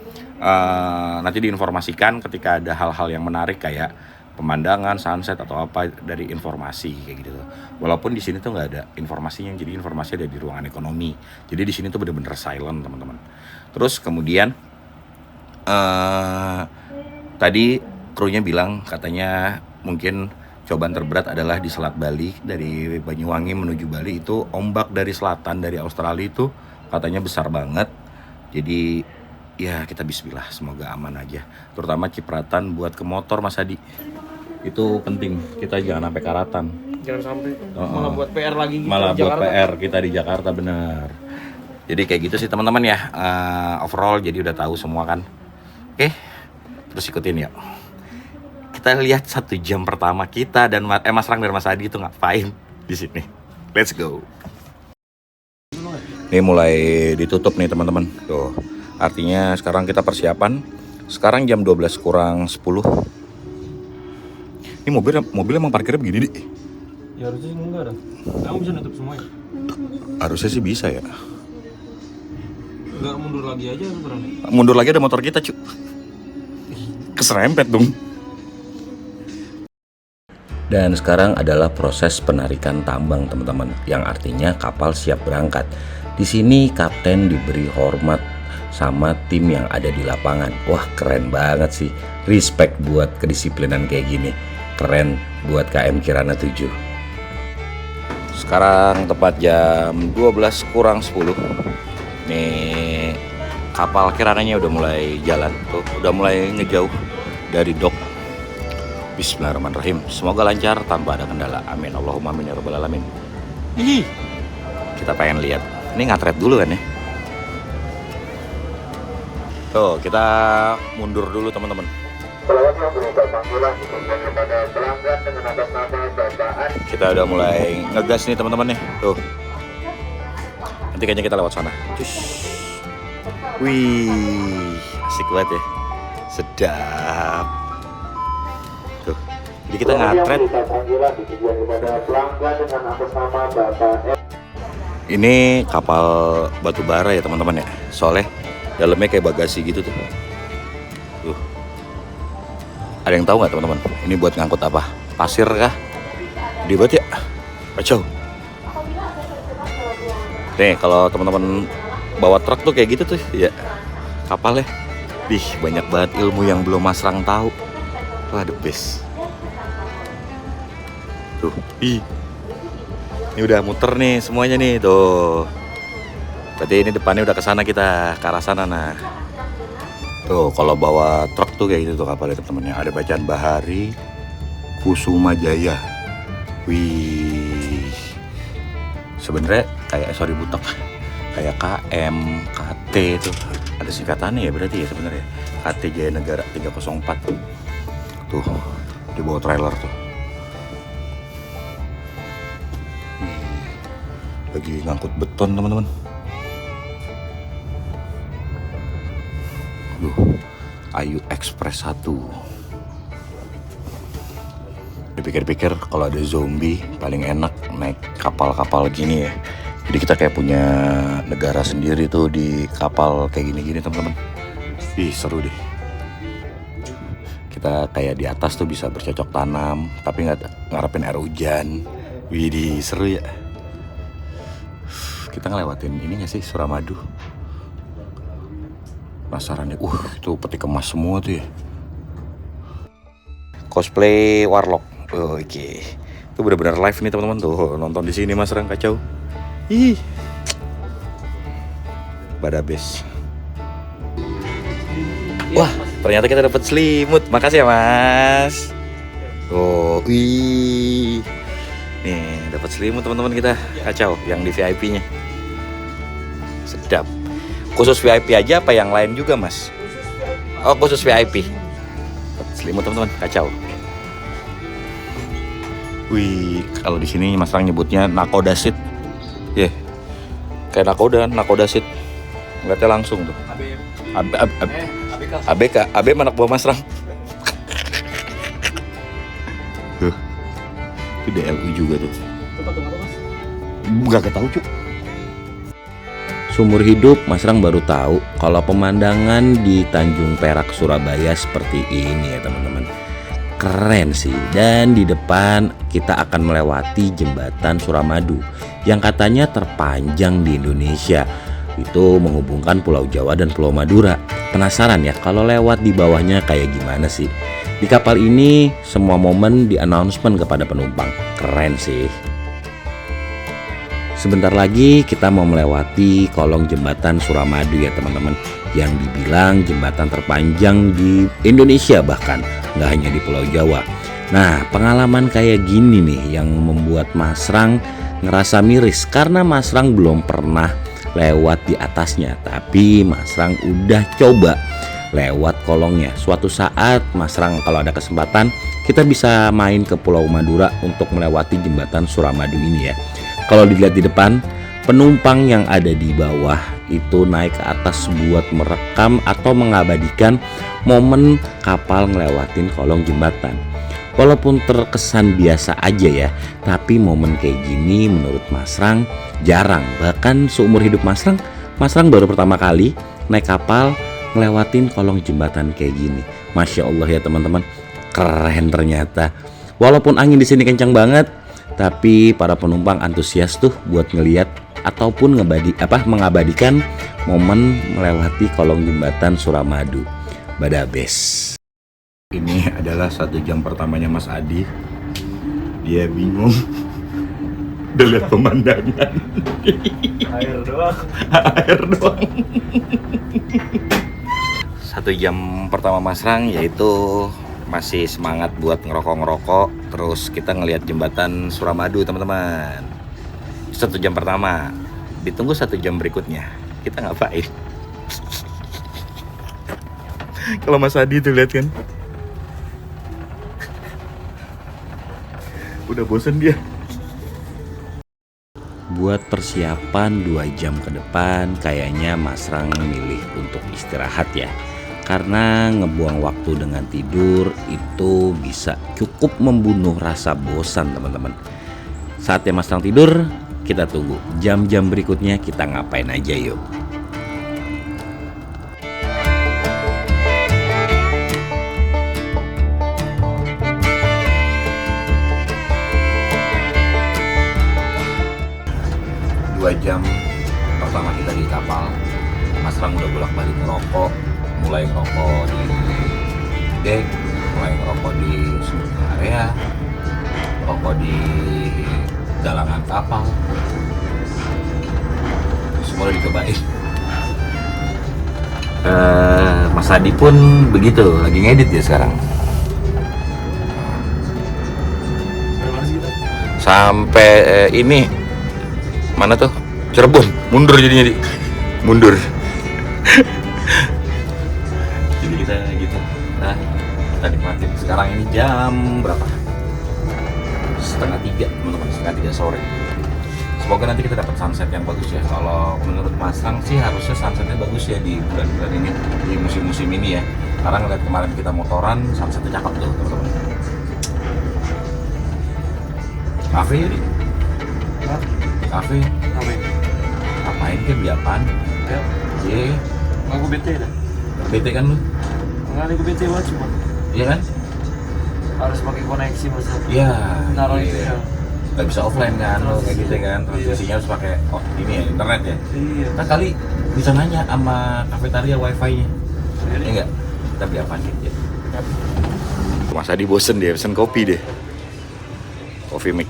S2: Nanti diinformasikan ketika ada hal-hal yang menarik kayak pemandangan, sunset atau apa dari informasi kayak gitu. Walaupun di sini tuh nggak ada informasinya, jadi informasi ada di ruangan ekonomi. Jadi di sini tuh bener-bener silent teman-teman. Terus kemudian tadi krunya bilang katanya mungkin cobaan terberat adalah di Selat Bali. Dari Banyuwangi menuju Bali itu ombak dari selatan dari Australia itu katanya besar banget. Jadi ya kita bismillah semoga aman aja. Terutama cipratan buat ke motor Mas Adi. Itu penting, kita jangan sampai karatan.
S4: Jangan sampai malah buat PR lagi gitu.
S2: Malah
S4: di
S2: buat
S4: Jakarta.
S2: PR kita di Jakarta, bener. Jadi kayak gitu sih teman-teman ya. Overall jadi udah tahu semua kan. Oke, terus ikutin yuk. Kita lihat 1 jam pertama kita dan Mas Rang dan Mas Adi itu ngapain di sini. Let's go. Ini mulai ditutup nih teman-teman. Tuh, artinya sekarang kita persiapan. Sekarang jam 12 kurang 10. Ini mobil emang parkirnya begini di.
S4: Ya harusnya sih enggak ada. Kamu bisa nutup semua ya?
S2: Harusnya sih bisa ya.
S4: Enggak mundur lagi aja beneran.
S2: Mundur lagi ada motor kita cu. Keserempet dong. Dan sekarang adalah proses penarikan tambang teman-teman, yang artinya kapal siap berangkat. Di sini kapten diberi hormat sama tim yang ada di lapangan. Wah keren banget sih. Respect buat kedisiplinan kayak gini. Keren buat KM Kirana 7. Sekarang tepat jam 12 kurang 10. Nih kapal Kirananya udah mulai jalan tuh, udah mulai ngejauh dari dok. Bismillahirrahmanirrahim. Semoga lancar tanpa ada kendala. Amin. Allahumma amin ya rabbal alamin. Ih, kita pengen lihat. Ini ngatret dulu kan ya. Tuh, kita mundur dulu teman-teman. Kita udah mulai ngegas nih teman-teman nih. Tuh. Nanti kayaknya kita lewat sana. Cus. Wih, asik banget ya. Sedap. Tuh. Jadi kita ngatret. Ini kapal batu bara ya teman-teman ya. Soalnya dalamnya kayak bagasi gitu tuh. Tuh. Ada yang tahu nggak teman-teman? Ini buat ngangkut apa? Pasir kah? Dibuat ya? Kacau. Nih kalau teman-teman bawa truk tuh kayak gitu tuh ya kapalnya. Ih banyak banget ilmu yang belum Mas Rang tahu. Wah the best. Tuh, ih. Ini udah muter nih semuanya nih tuh. Berarti ini depannya udah kesana kita, ke arah sana nah. Tuh kalau bawa truk tuh kayak gitu tuh kapalnya teman-teman. Ada bacaan Bahari Kusuma Jaya. Wih. Sebenarnya kayak butek. Kayak KM, KT tuh. Ada singkatannya ya berarti ya sebenarnya. KT Jaya Negara 304 tuh. Tuh, di bawah trailer tuh. Lagi ngangkut beton teman-teman. Ayu Express 1. Dipikir-pikir kalau ada zombie paling enak naik kapal-kapal gini ya. Jadi kita kayak punya negara sendiri tuh di kapal kayak gini-gini teman-teman. Ih seru deh. Kita kayak di atas tuh bisa bercocok tanam tapi nggak ngarepin air hujan. Widih seru ya. Kita ngelewatin ini nggak sih Suramadu? Penasaran ya, itu peti kemas semua tuh ya. Cosplay Warlock, oke. Itu benar-benar live nih teman-teman tuh, nonton di sini Mas Rang kacau. Ih, badabes. Wah, ternyata kita dapat selimut, makasih ya Mas. Oh, wih, nih dapat selimut teman-teman kita, kacau, yang di VIP-nya. Sedap. Khusus VIP aja apa yang lain juga Mas? Oh khusus VIP. Selimut teman-teman, kacau. Wih, kalau di sini Mas Rang nyebutnya nakoda seat. Ya, yeah. Kayak nakoda seat. Ngeliatnya langsung tuh. ABK, anak buah Mas Rang. Tuh, itu DLU juga tuh. Gak ketahu cuy. Seumur hidup Mas Rang baru tahu kalau pemandangan di Tanjung Perak Surabaya seperti ini ya teman-teman. Keren sih. Dan di depan kita akan melewati jembatan Suramadu yang katanya terpanjang di Indonesia. Itu menghubungkan Pulau Jawa dan Pulau Madura. Penasaran ya kalau lewat di bawahnya kayak gimana sih? Di kapal ini semua momen di announcement kepada penumpang. Keren sih. Sebentar lagi kita mau melewati kolong jembatan Suramadu ya teman-teman, yang dibilang jembatan terpanjang di Indonesia, bahkan nggak hanya di Pulau Jawa. Nah, pengalaman kayak gini nih yang membuat Mas Rang ngerasa miris karena Mas Rang belum pernah lewat di atasnya, tapi Mas Rang udah coba lewat kolongnya. Suatu saat Mas Rang kalau ada kesempatan kita bisa main ke Pulau Madura untuk melewati jembatan Suramadu ini ya. Kalau dilihat di depan, penumpang yang ada di bawah itu naik ke atas buat merekam atau mengabadikan momen kapal ngelewatin kolong jembatan. Walaupun terkesan biasa aja ya, tapi momen kayak gini menurut Mas Rang jarang. Bahkan seumur hidup Mas Rang baru pertama kali naik kapal ngelewatin kolong jembatan kayak gini. Masya Allah ya teman-teman, keren ternyata. Walaupun angin di sini kencang banget, tapi para penumpang antusias tuh buat ngeliat ataupun mengabadikan momen melewati kolong jembatan Suramadu. Badabes. Ini adalah 1 jam pertamanya Mas Adi. Dia bingung. Udah lihat pemandangan.
S3: Air doang.
S2: Air doang. 1 jam pertama Mas Rang yaitu masih semangat buat ngerokok, terus kita ngelihat jembatan Suramadu teman-teman. 1 jam pertama, ditunggu 1 jam berikutnya kita ngapain? Kalau Mas Adi tuh lihat kan, udah bosen dia. Buat persiapan 2 jam ke depan, kayaknya Mas Rang milih untuk istirahat ya. Karena ngebuang waktu dengan tidur itu bisa cukup membunuh rasa bosan teman-teman. Saatnya Mas Rang tidur, kita tunggu jam-jam berikutnya kita ngapain aja yuk. Dua jam pertama kita di kapal, Mas Rang udah bolak-balik ngerokok. Mulai ngerokok di deck, mulai ngerokok di smoking area, ngerokok di galangan kapal, semua dicobain. Mas Adi pun begitu, lagi ngedit ya sekarang. Sampai ini mana tuh? Cirebon, mundur jadinya mundur. Jadi kita gitu. Nah, kita nikmatin. Sekarang ini jam berapa? 2:30 teman-teman, 2:30 sore. semoga nanti kita dapat sunset yang bagus ya. Kalau menurut Masang sih harusnya sunsetnya bagus ya di bulan-bulan ini, di musim-musim ini ya. Karena ngeliat kemarin kita motoran, sunsetnya cakep tuh teman-teman. Kafe ya, Di? Kafe? Ngapain kan biapan? Iya.
S3: Aku bete dah.
S2: Bete kan lu?
S3: Enggak ada bete banget cuma
S2: Iya kan?
S3: harus pakai koneksi masa.
S2: Iya.
S3: Naruh itu
S2: iya.
S3: ya.
S2: Gak bisa offline kan, lo kayak gitu kan. Transmisinya harus pakai ini ya, internet ya.
S3: Iya.
S2: Kan kali bisa nanya sama kafetaria wifi-nya. Iya enggak? Kita beli apa gitu ya. Mas Adi bosen dia, pesen kopi deh. Coffee mix.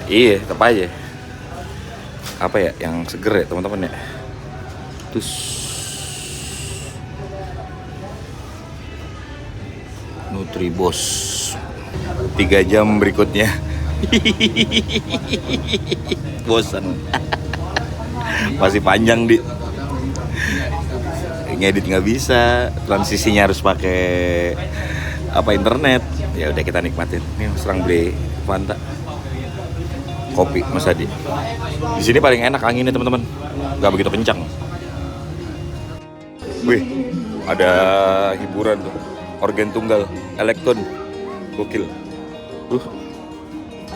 S2: Iya, tetap aja. Apa ya, yang seger ya teman-teman ya. Terus Nutribos 3 jam berikutnya. Bosan. Masih panjang di ngedit nggak bisa, transisinya harus pakai internet. Ya udah kita nikmatin. Nih serang beli Fanta, kopi Mas Adi. Di sini paling enak anginnya teman-teman, nggak begitu kencang. Wih, ada hiburan tuh, organ tunggal, elektron, gokil.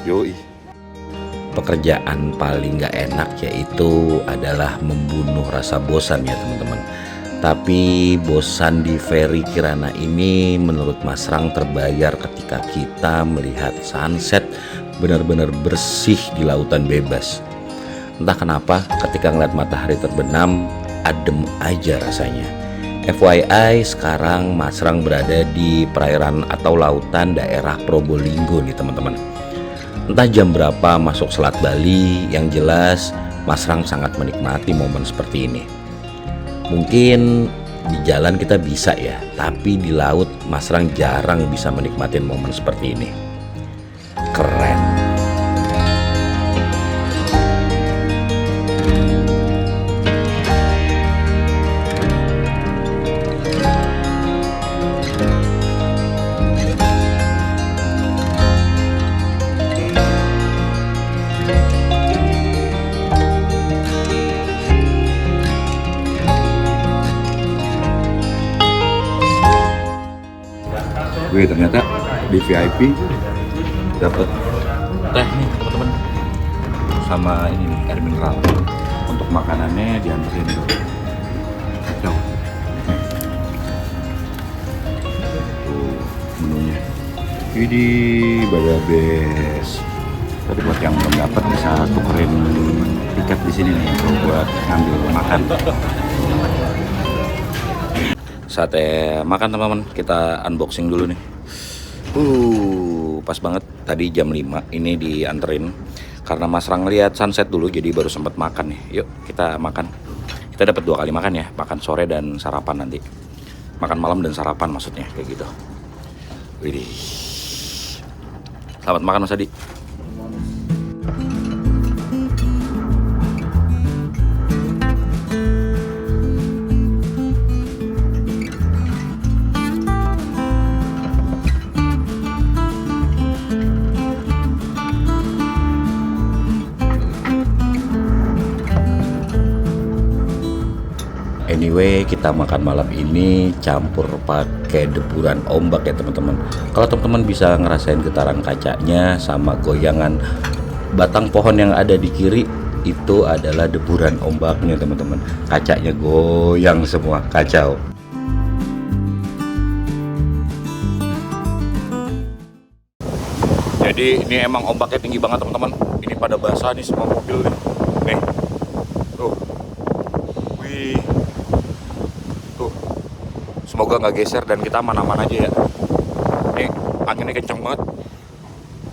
S2: Yoi. Pekerjaan paling nggak enak yaitu adalah membunuh rasa bosan ya teman-teman. Tapi bosan di Ferry Kirana ini menurut Mas Rang terbayar ketika kita melihat sunset benar-benar bersih di lautan bebas. Entah kenapa ketika ngeliat matahari terbenam adem aja rasanya. FYI sekarang Mas Rang berada di perairan atau lautan daerah Probolinggo nih teman-teman. Entah jam berapa masuk Selat Bali, yang jelas Mas Rang sangat menikmati momen seperti ini. Mungkin di jalan kita bisa ya, tapi di laut Mas Rang jarang bisa menikmati momen seperti ini. Keren. Wih, ternyata di VIP dapat teh nih teman-teman, sama ini nih air mineral. Untuk makanannya dianterin tuh. Tuh menunya. Ini Badabes. Tadi buat yang belum dapat bisa tukerin tiket di sini nih buat ngambil makan. Sate makan teman-teman, kita unboxing dulu nih. Pas banget tadi jam 5 ini dianterin karena Mas Rang lihat sunset dulu jadi baru sempat makan nih. Yuk kita makan. Kita dapat 2 kali makan ya, makan sore dan sarapan nanti. Makan malam dan sarapan maksudnya kayak gitu. Widih. Selamat makan Mas Adi. Anyway, kita makan malam ini campur pakai deburan ombak ya teman-teman. Kalau teman-teman bisa ngerasain getaran kacanya sama goyangan batang pohon yang ada di kiri, itu adalah deburan ombaknya teman-teman. Kacanya goyang semua, kacau. Jadi ini emang ombaknya tinggi banget teman-teman. Ini pada basah nih semua mobil nih. Nih, tuh. Wih. Semoga nggak geser dan kita aman-aman aja ya. Ini anginnya kencang banget,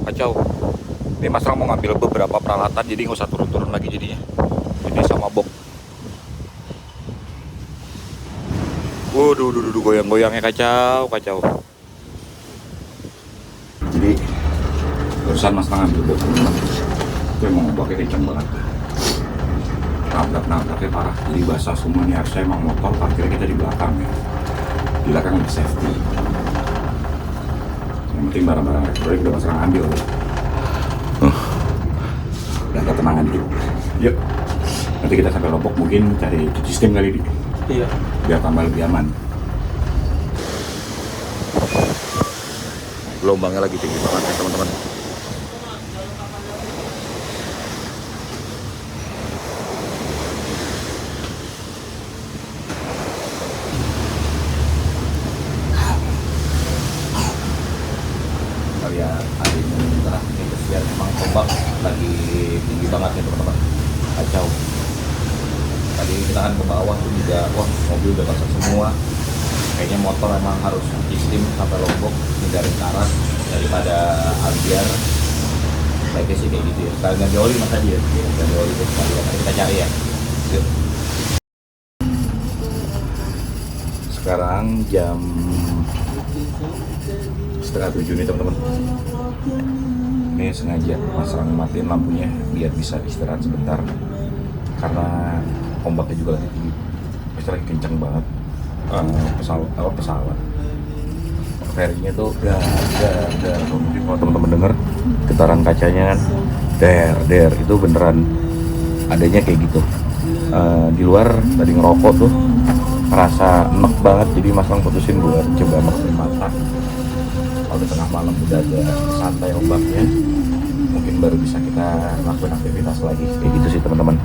S2: kacau. Ini Mas Rang mau ngambil beberapa peralatan jadi nggak usah turun-turun lagi jadinya. Ini sama box. Waduh, goyang-goyangnya kacau. Jadi barusan Mas Rang ambil box. Itu emang ombaknya kencang banget. Nabrak-nabraknya parah. Jadi basah semua nih, harusnya emang motor parkirnya kita di belakang ya. Di belakang lebih safety. Yang penting barang-barang elektronik udah Mas Rang ambil.
S1: udah ketenangan gitu. Yuk, nanti kita sampai Lombok mungkin cari cuci steam kali, Dik.
S3: Iya.
S1: Biar tambah lebih aman.
S2: Gelombangnya lagi tinggi banget ya teman-teman. Kalian hari ini terakhir kesian emang ombak lagi tinggi banget ya teman-teman. Kacau. Tadi kita kan ke bawah tuh juga, wah mobil udah basah semua. Kayaknya motor emang harus cuci steam sampai Lombok, hindarin karat daripada ambiar. Baiknya sih kayak gitu ya. Sekalian ganti oli mas tadi ya. Ganti oli itu sekalian. Nanti kita cari ya. Yuk.
S1: Sekarang jam 6:30 nih teman-teman. Ini sengaja Mas Rang matiin lampunya biar bisa istirahat sebentar. Karena ombaknya juga lagi tinggi. Pasti lagi kencang banget. Pesawat ferinya tuh mungkin kalau teman-teman denger getaran kacanya kan der itu beneran adanya kayak gitu. Di luar tadi ngerokok tuh ngerasa enek banget, jadi Mas Lang putusin buat coba mesin mata. Kalau di tengah malam udah ada santai ombaknya, mungkin baru bisa kita lakukan aktivitas lagi kayak gitu sih teman-teman.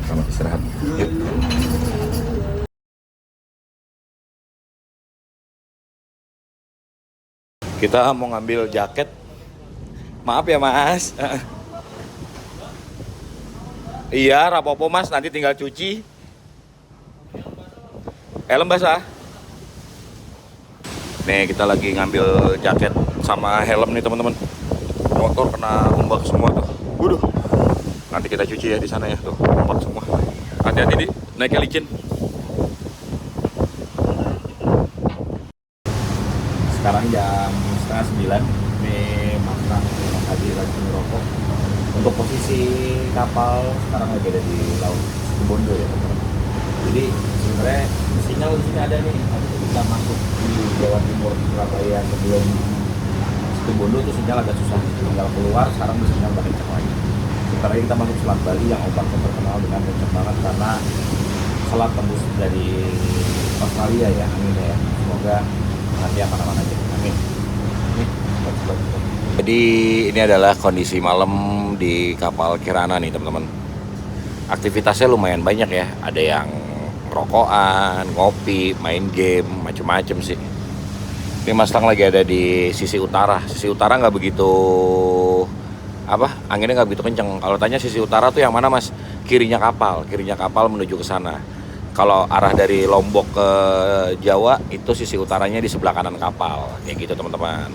S1: Selamat istirahat. Yuk.
S2: Kita mau ngambil jaket. Maaf ya mas. Iya, rapopo mas, nanti tinggal cuci. Helm basah. Nih kita lagi ngambil jaket sama helm nih teman-teman. Motor kena ombak semua tuh. Waduh. Nanti kita cuci ya di sana ya tuh, ombak semua. Hati-hati nih, naiknya licin. Sekarang jam 8:30. Nih Mas Rang tadi lagi ngerokok. Untuk posisi kapal sekarang lagi ada di Laut Situbondo ya teman-teman. Jadi sebenarnya sinyal di sini ada nih. Nanti kita masuk di Jawa Timur Surabaya sebelum Situbondo itu sinyal agak susah. Tinggal keluar sekarang sinyal udah kencang lagi. Sebentar lagi kita masuk Selat Bali yang ombaknya terkenal dengan kencang banget karena selat tembus dari Australia ya anginnya ya. Semoga nanti aman-aman aja. Amin. Jadi ini adalah kondisi malam di kapal Kirana nih teman-teman. Aktivitasnya lumayan banyak ya. Ada yang rokokan, ngopi, main game, macem-macem sih. Ini Mas Lang lagi ada di sisi utara. Sisi utara nggak begitu anginnya nggak begitu kenceng. Kalau tanya sisi utara tuh yang mana mas? Kirinya kapal menuju ke sana. Kalau arah dari Lombok ke Jawa itu sisi utaranya di sebelah kanan kapal, kayak gitu teman-teman.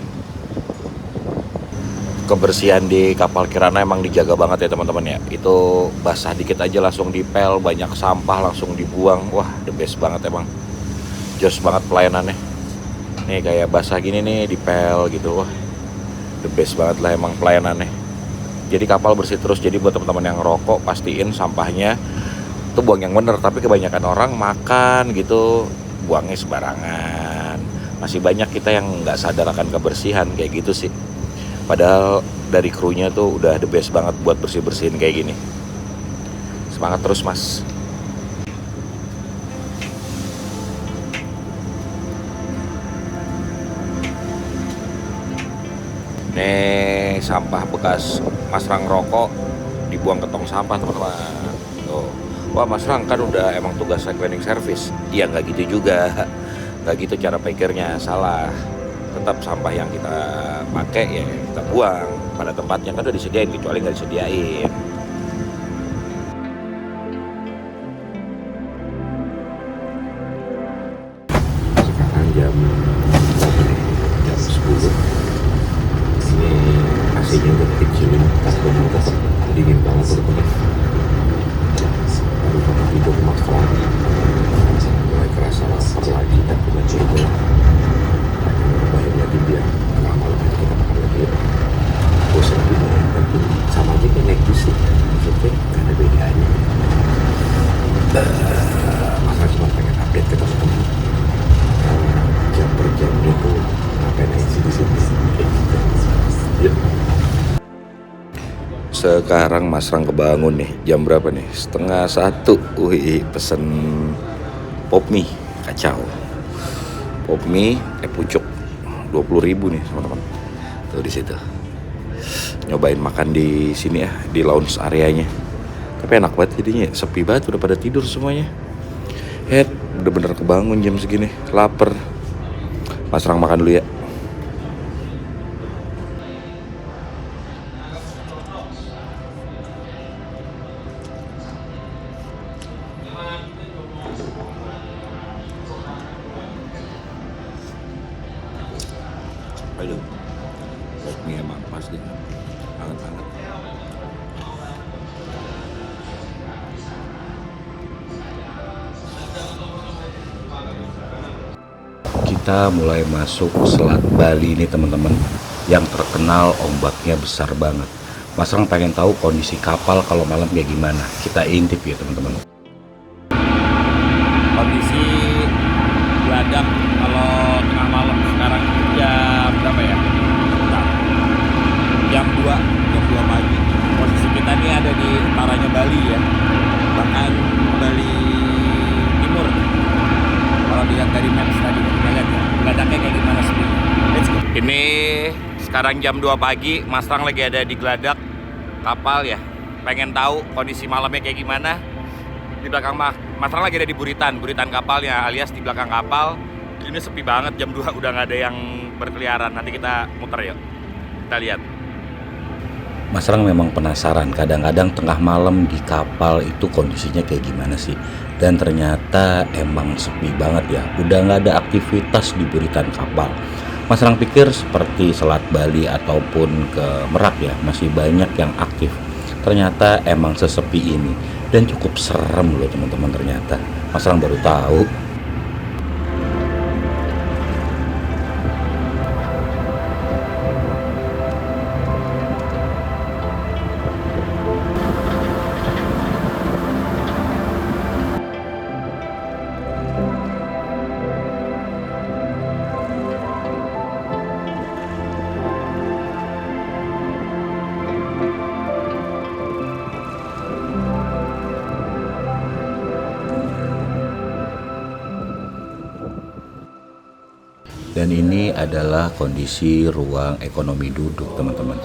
S2: Kebersihan di kapal Kirana emang dijaga banget ya teman-teman ya. Itu basah dikit aja langsung dipel, banyak sampah langsung dibuang. Wah, the best banget emang. Jos banget pelayanannya. Nih kayak basah gini nih dipel gitu. Wah, the best banget lah emang pelayanannya. Jadi kapal bersih terus. Jadi buat teman-teman yang ngerokok pastiin sampahnya itu buang yang bener. Tapi kebanyakan orang makan gitu buangnya sembarangan. Masih banyak kita yang nggak sadar akan kebersihan kayak gitu sih. Padahal dari krunya tuh udah the best banget buat bersih-bersihin kayak gini. Semangat terus mas. Nih sampah bekas Mas Rang rokok dibuang ke tong sampah teman-teman. Tuh. Wah Mas Rang kan udah emang tugasnya cleaning service. Iya nggak gitu juga. Nggak gitu cara pikirnya, salah. Tetap sampah yang kita pakai ya kita buang pada tempatnya, kan udah disediain, kecuali nggak disediain.
S1: Sekarang jam 10. Ini AC-nya udah kecilin, tapi tetap dingin banget teman-teman. Baru pernah tidur makan, mulai kerasa lapar lagi, tapi nggak coba. Bayar lagi biar tengah malam nanti kita makan lagi ya. Bosan juga ya, tapi sama aja kayak naik bis sih. Maksudnya gak ada bedanya. Masa cuma pengen update ke teman-teman. Jam per jamnya tuh ngapain aja di sini kayak gitu. Yuk.
S2: Sekarang Mas Rang kebangun nih. Jam berapa nih? 12:30. Wih, pesen pop mie kacau. Pop mie pucuk 20.000 nih teman-teman. Tuh di situ. Nyobain makan di sini ya, di lounge areanya. Tapi enak banget jadinya, sepi banget, udah pada tidur semuanya. Bener-bener kebangun jam segini, lapar. Mas Rang makan dulu ya. Aduh, ini emang pasti hangat-hangat. Kita mulai masuk Selat Bali ini teman-teman, yang terkenal ombaknya besar banget. Mas Rang pengen tahu kondisi kapal kalau malam kayak gimana. Kita intip ya teman-teman. Kondisi Geladak kalau tengah malam sekarang jam berapa ya? Jam 2 pagi. Posisi kita ini ada di utaranya Bali ya, bahkan Bali Timur. Kalau dilihat dari maps tadi, kita lihat ya, Geladaknya kayak gimana sih. Ini sekarang jam 2 pagi, Mas Rang lagi ada di Geladak kapal ya. Pengen tahu kondisi malamnya kayak gimana. Di belakang Mas Rang lagi ada di buritan kapalnya, alias di belakang kapal. Ini sepi banget, jam 2 udah nggak ada yang berkeliaran. Nanti kita muter ya, kita lihat. Mas Rang memang penasaran, kadang-kadang tengah malam di kapal itu kondisinya kayak gimana sih. Dan ternyata emang sepi banget ya, udah nggak ada aktivitas di buritan kapal. Mas Rang pikir seperti Selat Bali ataupun ke Merak ya, masih banyak yang aktif. Ternyata emang sesepi ini, dan cukup serem loh teman-teman ternyata. Mas Rang baru tahu. Dan ini adalah kondisi ruang ekonomi duduk teman-teman.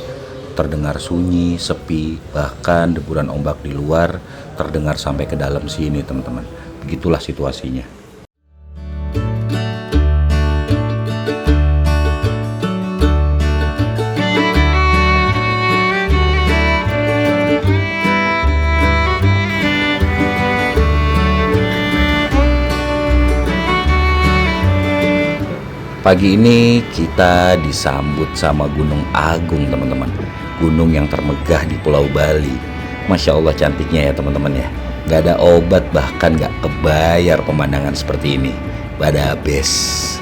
S2: Terdengar sunyi, sepi, bahkan deburan ombak di luar terdengar sampai ke dalam sini teman-teman. Begitulah situasinya. Pagi ini kita disambut sama Gunung Agung teman-teman. Gunung yang termegah di Pulau Bali. Masya Allah cantiknya ya teman-teman ya. Gak ada obat, bahkan gak kebayar pemandangan seperti ini. Badabes.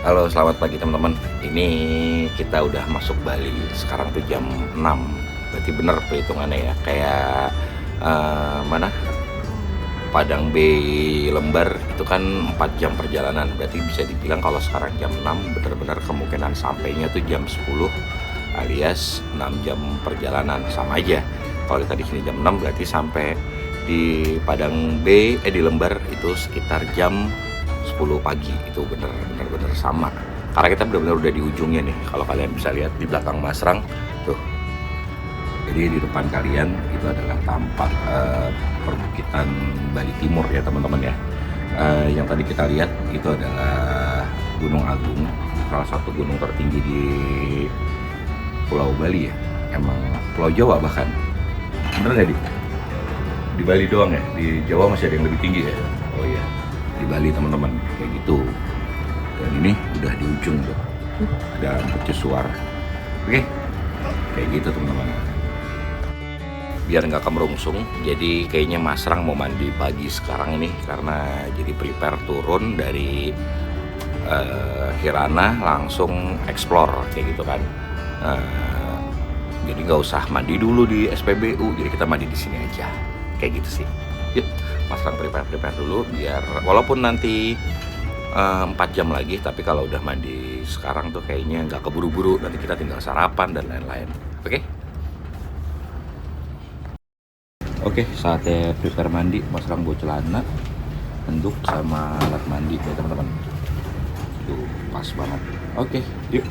S2: Halo, selamat pagi teman-teman. Ini kita udah masuk Bali. Sekarang tuh jam 6. Berarti bener perhitungannya ya. Kayak mana? Padang Bay Lembar itu kan 4 jam perjalanan. Berarti bisa dibilang kalau sekarang jam 6 bener-bener kemungkinan sampainya tuh jam 10 alias 6 jam perjalanan. Sama aja. Kalau kita di sini jam 6 berarti sampai di Padang Bay di Lembar itu sekitar jam 10 pagi. Itu bener-bener sama, karena kita benar-benar udah di ujungnya nih. Kalau kalian bisa lihat di belakang Mas Rang tuh, jadi di depan kalian itu adalah tampak perbukitan Bali Timur ya teman-teman ya. Yang tadi kita lihat itu adalah Gunung Agung. salah satu gunung tertinggi di Pulau Bali ya. Emang Pulau Jawa bahkan. Bener nggak di Bali doang ya? Di Jawa masih ada yang lebih tinggi ya? Oh iya, di Bali teman-teman kayak gitu. Dan ini udah di ujung tuh, ada mercusuar. Oke, kayak gitu teman-teman. Biar nggak kemerungsung, jadi kayaknya Mas Rang mau mandi pagi sekarang ini karena jadi prepare turun dari Hirana langsung explore kayak gitu kan. Jadi nggak usah mandi dulu di SPBU, jadi kita mandi di sini aja kayak gitu sih. Yuk, Mas Rang prepare dulu biar walaupun nanti 4 jam lagi, tapi kalau udah mandi sekarang tuh kayaknya nggak keburu-buru, nanti kita tinggal sarapan dan lain-lain. Oke, saatnya prepare mandi. Mas Rang bawa celana, handuk sama alat mandi ya teman-teman. Tuh pas banget. Oke, yuk.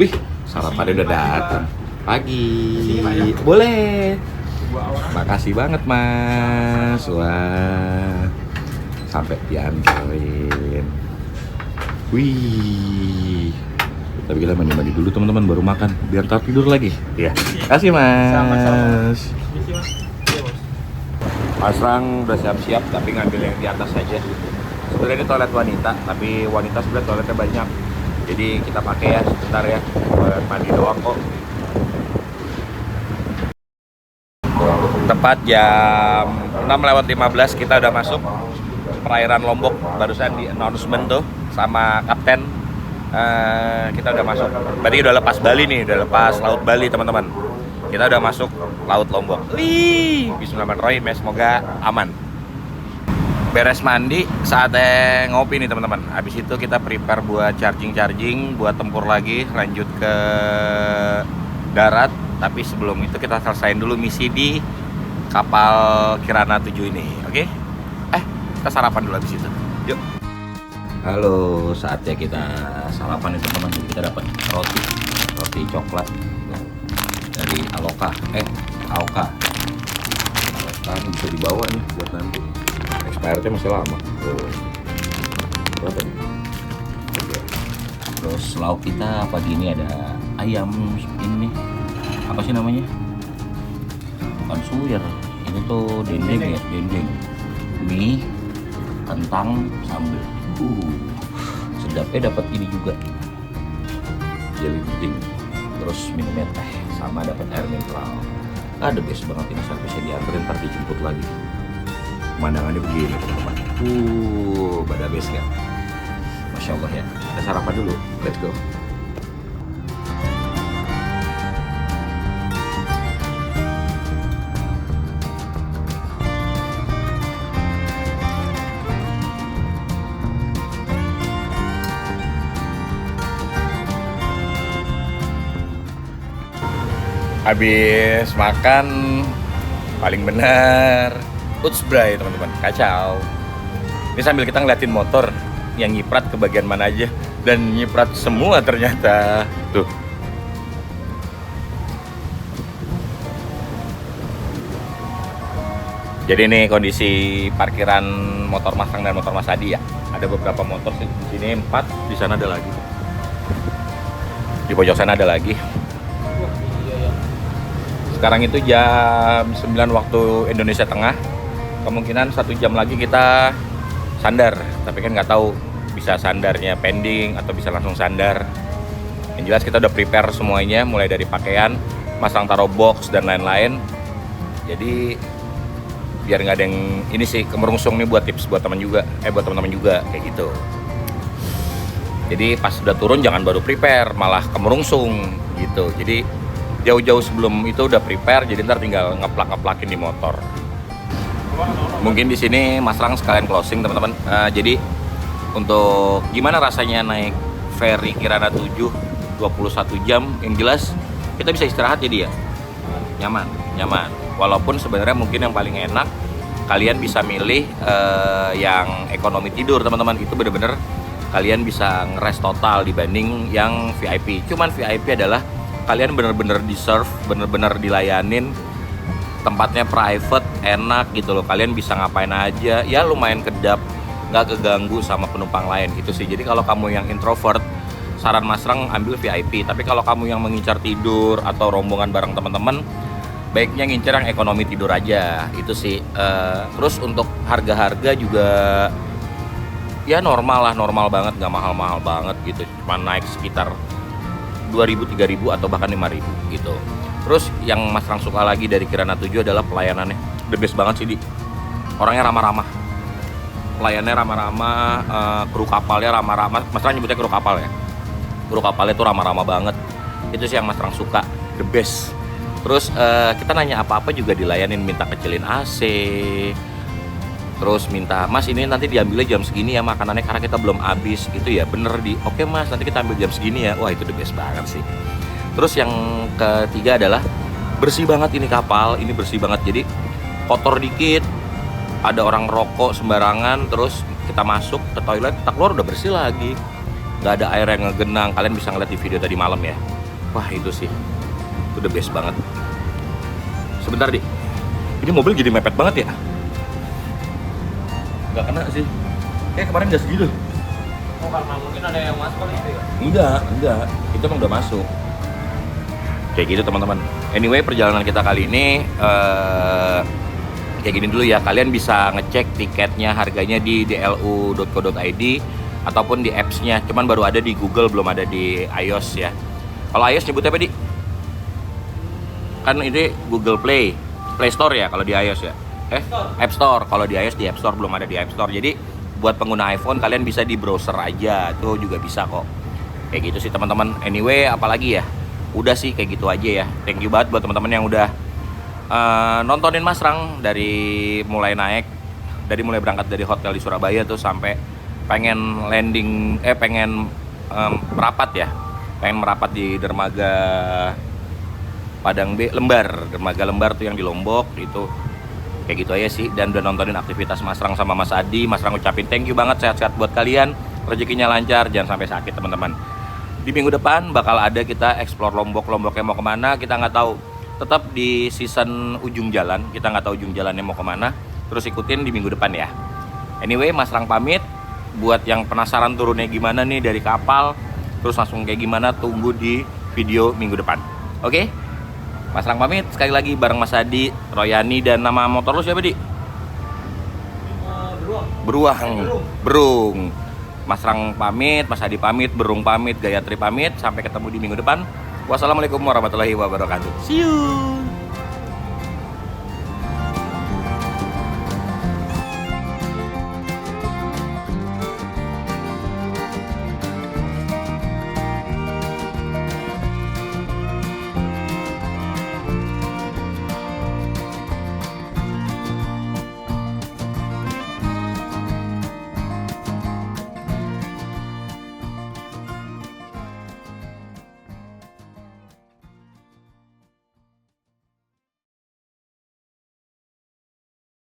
S2: Wih, sarapannya udah datang. Pagi. Boleh. Makasih banget Mas. Wah, sampai diantarin. Wih. Tapi kita mandi-mandi dulu teman-teman baru makan. Biar ntar tidur lagi. Iya. Kasih Mas. Mas Rang udah siap-siap tapi ngambil yang di atas saja. Sebenarnya ini toilet wanita, tapi wanita sebenarnya toiletnya banyak. Jadi kita pakai ya sebentar ya buat mandi doang kok. Tepat jam 6:15 kita udah masuk perairan Lombok. Barusan di announcement tuh sama kapten. Kita udah masuk. Berarti udah lepas Bali nih, udah lepas Laut Bali teman-teman. Kita udah masuk Laut Lombok. Wih, bismillahirrahmanirrahim, semoga aman. Beres mandi, saatnya ngopi nih teman-teman. Habis itu kita prepare buat charging, buat tempur lagi, lanjut ke darat. Tapi sebelum itu kita selesaiin dulu misi di kapal Kirana 7 ini, oke? Kita sarapan dulu habis itu. Yuk. Halo, saatnya kita sarapan nih teman-teman. Kita dapat roti coklat dari Aloka, Aoka. Aloka ini bisa dibawa nih buat nanti. Expirednya masih lama. Berapa nih? Terus lauk kita pagi ini ada ayam ini, apa sih namanya? Bukan suwir, itu tuh dendeng ya, dendeng. Mie, kentang, sambal. Sedapnya dapat ini juga. Jelly pudding. Terus minumnya teh sama dapat air mineral. The best banget ini, servisnya dianterin ntar dijemput lagi. Pemandangannya begini teman-teman. Pada best kan. Masya Allah ya. Kita sarapan dulu. Let's go. Habis makan paling benar Utsbray teman-teman, kacau. Ini sambil kita ngeliatin motor yang nyiprat ke bagian mana aja, dan nyiprat semua ternyata. Tuh. Jadi ini kondisi parkiran motor Mas Rang dan motor Mas Adi ya. Ada beberapa motor sih. Di sini 4, di sana ada lagi. Di pojok sana ada lagi. Sekarang itu jam 9 waktu Indonesia Tengah. Kemungkinan 1 jam lagi kita sandar. Tapi kan nggak tahu bisa sandarnya pending atau bisa langsung sandar. Yang jelas kita udah prepare semuanya, mulai dari pakaian, Mas Rang taruh box dan lain-lain. Jadi biar nggak ada yang ini sih kemerungsung nih, buat tips buat teman juga, buat teman-teman juga kayak gitu. Jadi pas udah turun jangan baru prepare, malah kemerungsung gitu. Jadi jauh-jauh sebelum itu udah prepare, jadi ntar tinggal ngeplak-ngeplakin di motor. Mungkin di sini Mas Rang sekalian closing teman-teman. Jadi untuk gimana rasanya naik ferry Kirana 7 21 jam, yang jelas kita bisa istirahat jadi ya nyaman. Walaupun sebenarnya mungkin yang paling enak kalian bisa milih yang ekonomi tidur teman-teman. Itu bener-bener kalian bisa ngeres total dibanding yang VIP. Cuman VIP adalah kalian bener-bener deserve, bener-bener dilayanin, tempatnya private, enak gitu loh. Kalian bisa ngapain aja, ya lumayan kedap, nggak keganggu sama penumpang lain gitu sih. Jadi kalau kamu yang introvert, saran Mas Rang ambil VIP. Tapi kalau kamu yang mengincar tidur atau rombongan bareng teman-teman, baiknya ngincer yang ekonomi tidur aja. Itu sih. Terus untuk harga-harga juga ya normal lah, normal banget, nggak mahal-mahal banget gitu. Cuma naik sekitar 2.000, 3.000 atau bahkan 5.000 gitu. Terus yang Mas Rang suka lagi dari Kirana 7 adalah pelayanannya. The best banget sih, Di. Orangnya ramah-ramah. Pelayannya ramah-ramah, kru kapalnya ramah-ramah. Mas Rang nyebutnya kru kapal ya. Kru kapalnya tuh ramah-ramah banget. Itu sih yang Mas Rang suka, the best. Terus kita nanya apa-apa juga dilayanin, minta kecilin AC. Terus minta, Mas ini nanti diambilnya jam segini ya makanannya karena kita belum habis gitu ya. Bener, Di. Oke Mas, nanti kita ambil jam segini ya. Wah, itu the best banget sih. Terus yang ketiga adalah bersih banget ini kapal. Ini bersih banget, jadi kotor dikit, ada orang rokok sembarangan, terus kita masuk ke toilet, kita keluar udah bersih lagi, nggak ada air yang ngegenang. Kalian bisa ngeliat di video tadi malam ya. Wah, itu sih, itu the best banget. Sebentar, Di, ini mobil jadi mepet banget ya. Nggak kena sih, kayak kemarin nggak segitu.
S4: Oh, karena mungkin ada yang masuk kali itu ya?
S2: Enggak, itu emang udah masuk. Kayak gitu teman-teman. Anyway, perjalanan kita kali ini kayak gini dulu ya. Kalian bisa ngecek tiketnya, harganya di dlu.co.id ataupun di apps-nya. Cuman baru ada di Google, belum ada di iOS ya. Kalau iOS nyebutnya apa, Di? Kan ini Google Play Store ya kalau di iOS ya. App Store. Kalau di iOS di App Store, belum ada di App Store. Jadi buat pengguna iPhone kalian bisa di browser aja, itu juga bisa kok. Kayak gitu sih teman-teman. Anyway, apalagi ya? Udah sih kayak gitu aja ya. Thank you banget buat teman-teman yang udah nontonin Mas Rang dari mulai berangkat dari hotel di Surabaya tuh sampai pengen merapat ya. Pengen merapat di dermaga Padang B, dermaga Lembar tuh yang di Lombok itu. Kayak gitu aja sih, dan udah nontonin aktivitas Mas Rang sama Mas Adi. Mas Rang ucapin thank you banget, sehat-sehat buat kalian, rezekinya lancar, jangan sampai sakit teman-teman. Di minggu depan bakal ada kita explore Lomboknya mau kemana kita nggak tahu. Tetap di season ujung jalan, kita nggak tahu ujung jalannya mau kemana. Terus ikutin di minggu depan ya. Anyway, Mas Rang pamit. Buat yang penasaran turunnya gimana nih dari kapal, terus langsung kayak gimana, tunggu di video minggu depan. Oke? Mas Rang pamit sekali lagi bareng Mas Adi, Royani, dan nama motor lu siapa, Di? Berung. Mas Rang pamit, Mas Adi pamit, Berung pamit, Gayatri pamit. Sampai ketemu di minggu depan. Wassalamualaikum warahmatullahi wabarakatuh. See you.